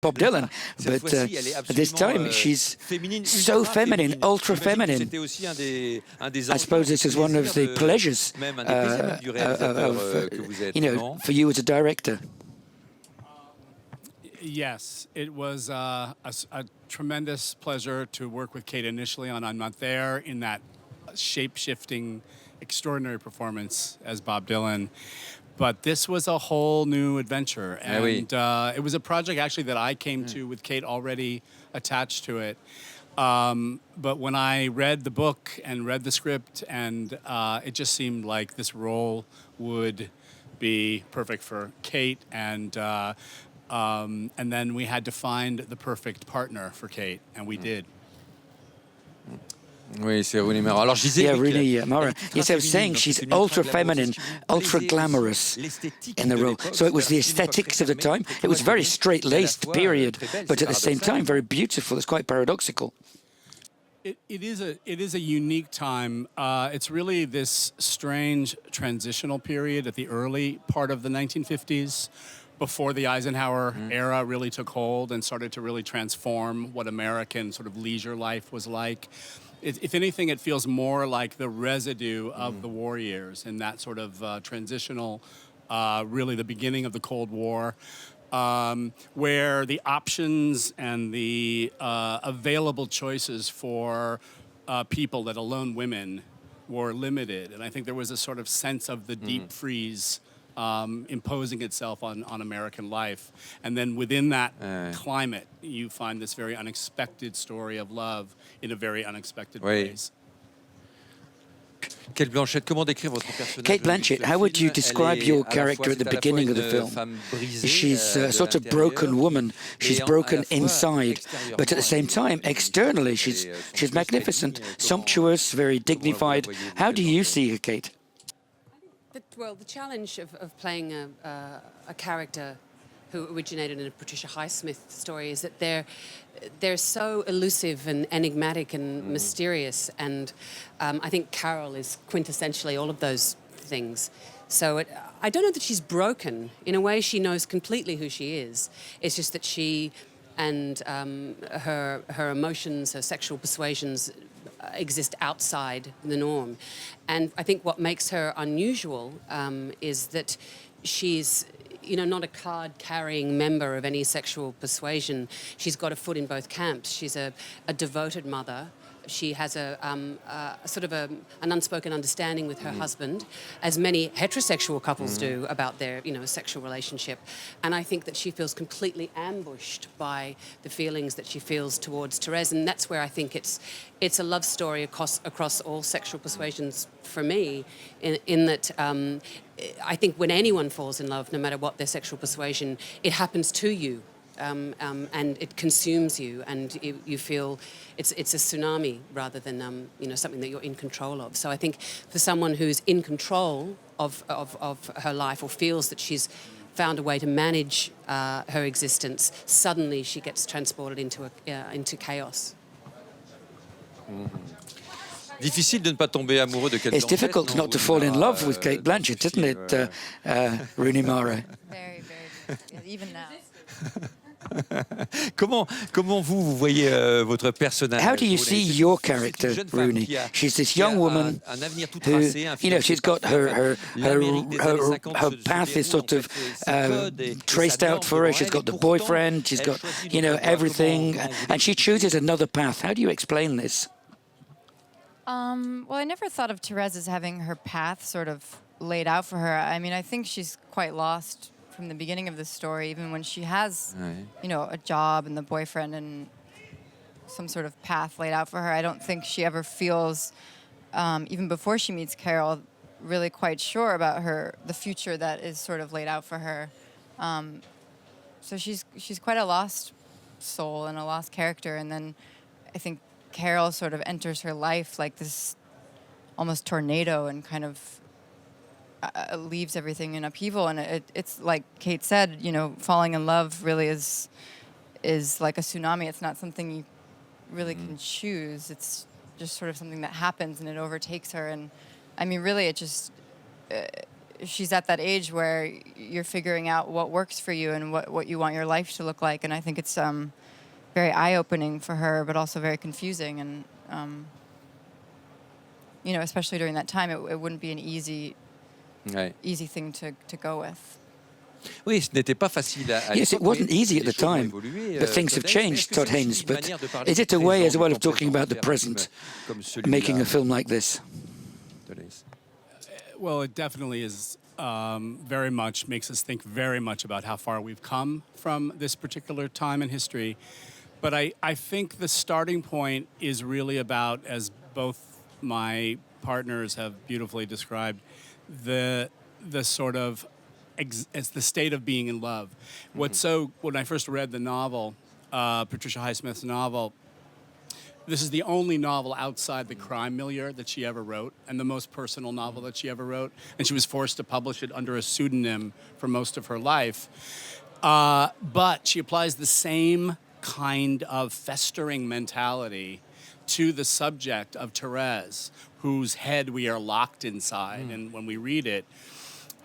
Bob Dylan, but at this time she's so feminine, ultra feminine. I suppose this is one of the pleasures of, for you as a director. Yes, it was a tremendous pleasure to work with Cate initially on I'm Not There in that shape-shifting, extraordinary performance as Bob Dylan. But this was a whole new adventure. And it was a project actually that I came to with Cate already attached to it. But when I read the book and read the script, and it just seemed like this role would be perfect for Cate. And then we had to find the perfect partner for Cate, and we did. Oui, c'est Rooney Mara. Alors, je disais, yeah, Rooney Mara. Yes, I was saying she's ultra feminine, ultra glamorous in the role. So it was the aesthetics of the time. It was very straight-laced period, but at the same time very beautiful. It's quite paradoxical. It is a unique time. It's really this strange transitional period at the early part of the 1950s, before the Eisenhower era really took hold and started to really transform what American sort of leisure life was like. If anything, it feels more like the residue of the war years and that sort of transitional, really the beginning of the Cold War, where the options and the available choices for people, let alone women, were limited. And I think there was a sort of sense of the deep freeze imposing itself on American life. And then within that climate, you find this very unexpected story of love in a very unexpected ways. Cate Blanchett, comment décrire votre personnage? Cate Blanchett, how would you describe your character at the beginning of the film? She's a sort of broken woman. She's broken inside, but at the same time, externally, she's magnificent, sumptuous, very dignified. How do you see her, Cate? Well, the challenge of playing a character who originated in a Patricia Highsmith story is that they're so elusive and enigmatic and mysterious, and I think Carol is quintessentially all of those things. So I don't know that she's broken. In a way, she knows completely who she is. It's just that she and her emotions, her sexual persuasions exist outside the norm. And I think what makes her unusual is that she's not a card-carrying member of any sexual persuasion. She's got a foot in both camps. She's a devoted mother. She has a sort of an unspoken understanding with her husband, as many heterosexual couples do about their, sexual relationship. And I think that she feels completely ambushed by the feelings that she feels towards Therese. And that's where I think it's a love story across all sexual persuasions for me, in that I think when anyone falls in love, no matter what their sexual persuasion, it happens to you. And it consumes you, and you feel it's a tsunami rather than something that you're in control of. So I think for someone who's in control of her life, or feels that she's found a way to manage her existence, suddenly she gets transported into chaos. Difficile de ne pas tomber amoureux de Cate Blanchett. It's difficult not to fall in love with Cate Blanchett, isn't it, Rooney Mara? Very, very. Even now. Comment vous voyez votre personnage? How do you see your character, Rooney? She's this young woman who, she's got her path is sort of traced out for her. She's got the boyfriend, she's got, everything, and she chooses another path. How do you explain this? Well, I never thought of Therese as having her path sort of laid out for her. I mean, I think she's quite lost from the beginning of the story, even when she has, a job and the boyfriend and some sort of path laid out for her. I don't think she ever feels, even before she meets Carol, really quite sure about the future that is sort of laid out for her. So she's quite a lost soul and a lost character. And then I think Carol sort of enters her life like this almost tornado and kind of leaves everything in upheaval. And it's like Cate said, falling in love really is like a tsunami. It's not something you really can choose. It's just sort of something that happens and it overtakes her. And I mean, really, it just she's at that age where you're figuring out what works for you and what you want your life to look like. And I think it's very eye-opening for her, but also very confusing. And, you know, especially during that time, it wouldn't be an easy thing to go with. Oui, ce n'était pas facile à Yes, it wasn't easy at the time, but things have changed, Todd Haynes. But is it a way as well of talking about the present, making a film like this? Well, it definitely is very much, makes us think very much about how far we've come from this particular time in history. But I think the starting point is really about, as both my partners have beautifully described, the sort of it's the state of being in love. When I first read the novel, Patricia Highsmith's novel, this is the only novel outside the crime milieu that she ever wrote, and the most personal novel that she ever wrote. And she was forced to publish it under a pseudonym for most of her life. But she applies the same kind of festering mentality to the subject of Therese, whose head we are locked inside, and when we read it,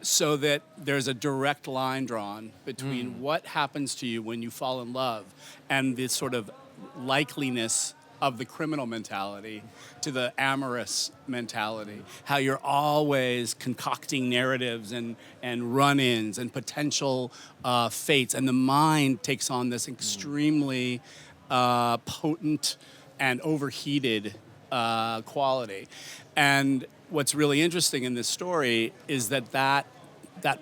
so that there's a direct line drawn between what happens to you when you fall in love and the sort of likeliness of the criminal mentality to the amorous mentality. How you're always concocting narratives and run-ins and potential fates, and the mind takes on this extremely potent and overheated quality. And what's really interesting in this story is that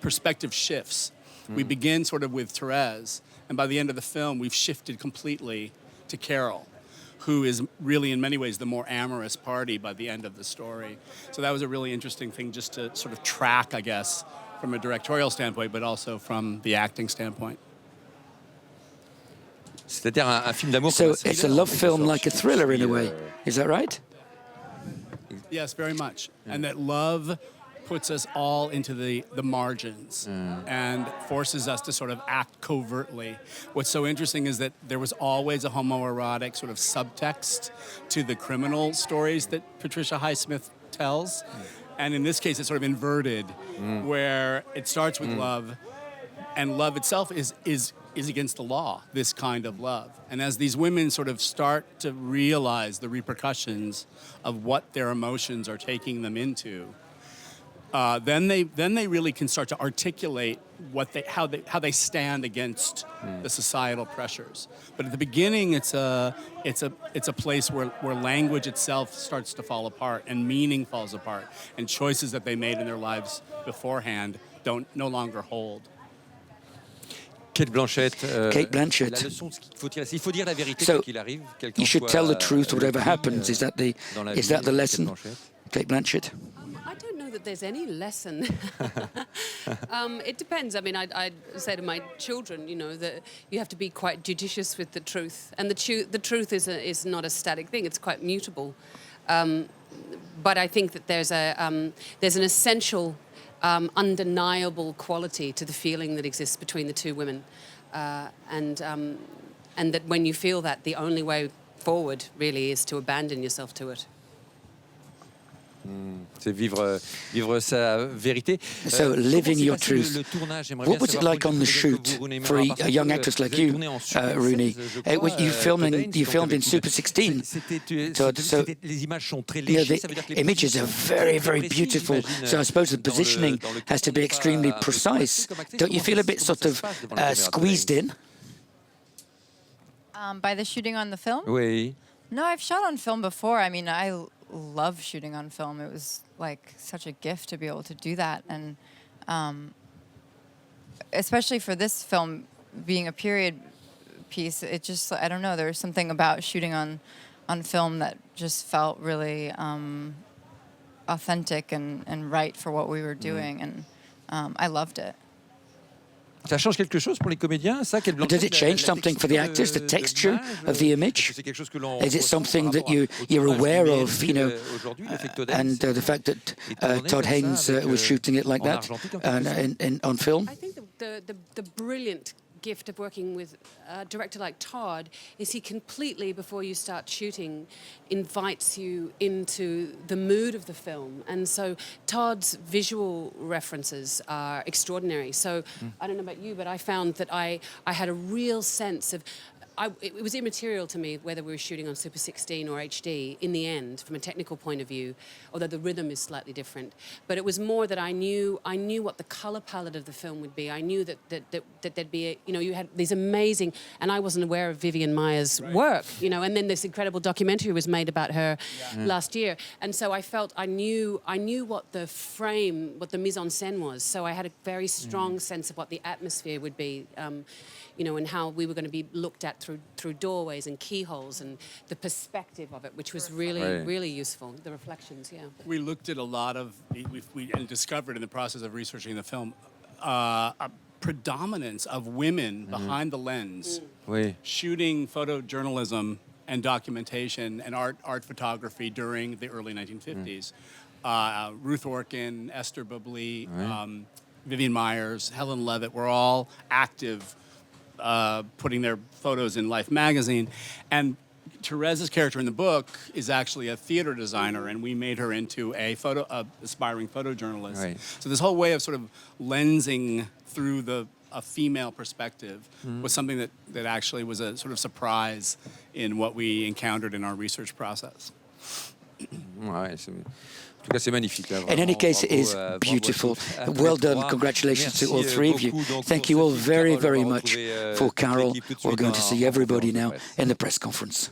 perspective shifts. We begin sort of with Therese, and by the end of the film, we've shifted completely to Carol, who is really, in many ways, the more amorous party by the end of the story. So that was a really interesting thing just to sort of track, I guess, from a directorial standpoint, but also from the acting standpoint. C'est-à-dire un film d'amour. So it's a love film like a thriller in a way. Is that right? Yes, very much. And that love puts us all into the margins and forces us to sort of act covertly. What's so interesting is that there was always a homoerotic sort of subtext to the criminal stories that Patricia Highsmith tells. And in this case, it's sort of inverted, where it starts with love, and love itself is against the law, this kind of love. And as these women sort of start to realize the repercussions of what their emotions are taking them into, then they really can start to articulate how they stand against the societal pressures. But at the beginning, it's a place where language itself starts to fall apart and meaning falls apart, and choices that they made in their lives beforehand no longer hold. Cate Blanchett. Cate Blanchett. La leçon qu'il faut tirer, il faut dire la vérité So, quoi qu'il arrive. you should tell the truth whatever happens. Is that the lesson, Cate Blanchett? I don't know that there's any lesson. It depends. I mean, I say to my children, you know, that you have to be quite judicious with the truth, and the truth is not a static thing. It's quite mutable. But I think that there's an essential, undeniable quality to the feeling that exists between the two women, and that when you feel that, the only way forward really is to abandon yourself to it. C'est vivre sa vérité. So living your truth. What was it like on the shoot for a young actress like you, Rooney? You filmed in Super 16. Todd, so the images are very, very beautiful. So I suppose the positioning has to be extremely precise. Don't you feel a bit sort of squeezed in? By the shooting on the film? Oui. No, I've shot on film before. I mean, I love shooting on film. It was like such a gift to be able to do that, and especially for this film being a period piece, it just, I don't know, there was something about shooting on film that just felt really authentic and right for what we were doing, and I loved it. Ça change quelque chose pour les comédiens, ça? Does it change something for the actors, the texture of the image? Is it something that you're aware of, you know, and the fact that Todd Haynes was shooting it like that on film? I think the brilliant gift of working with a director like Todd is he completely, before you start shooting, invites you into the mood of the film. And so Todd's visual references are extraordinary. So I don't know about you, but I found that I had a real sense of, it was immaterial to me whether we were shooting on Super 16 or HD in the end, from a technical point of view, although the rhythm is slightly different. But it was more that I knew what the color palette of the film would be. I knew that there'd be, you had these amazing, and I wasn't aware of Vivian Maier's work, and then this incredible documentary was made about her last year. And so I felt I knew what the frame, what the mise en scène was. So I had a very strong sense of what the atmosphere would be. And how we were going to be looked at through doorways and keyholes, and the perspective of it, which was really useful. The reflections, We looked at a lot of, and discovered in the process of researching the film, a predominance of women behind the lens, shooting photojournalism and documentation and art photography during the early 1950s. Ruth Orkin, Esther Bublé, Vivian Myers, Helen Levitt were all active, putting their photos in Life magazine. And Therese's character in the book is actually a theater designer, and we made her into a aspiring photojournalist. So this whole way of sort of lensing through a female perspective was something that actually was a sort of surprise in what we encountered in our research process. In any case, it is beautiful. Well done. Congratulations to all three of you. Thank you all very, very much. For Carol, we're going to see everybody now in the press conference.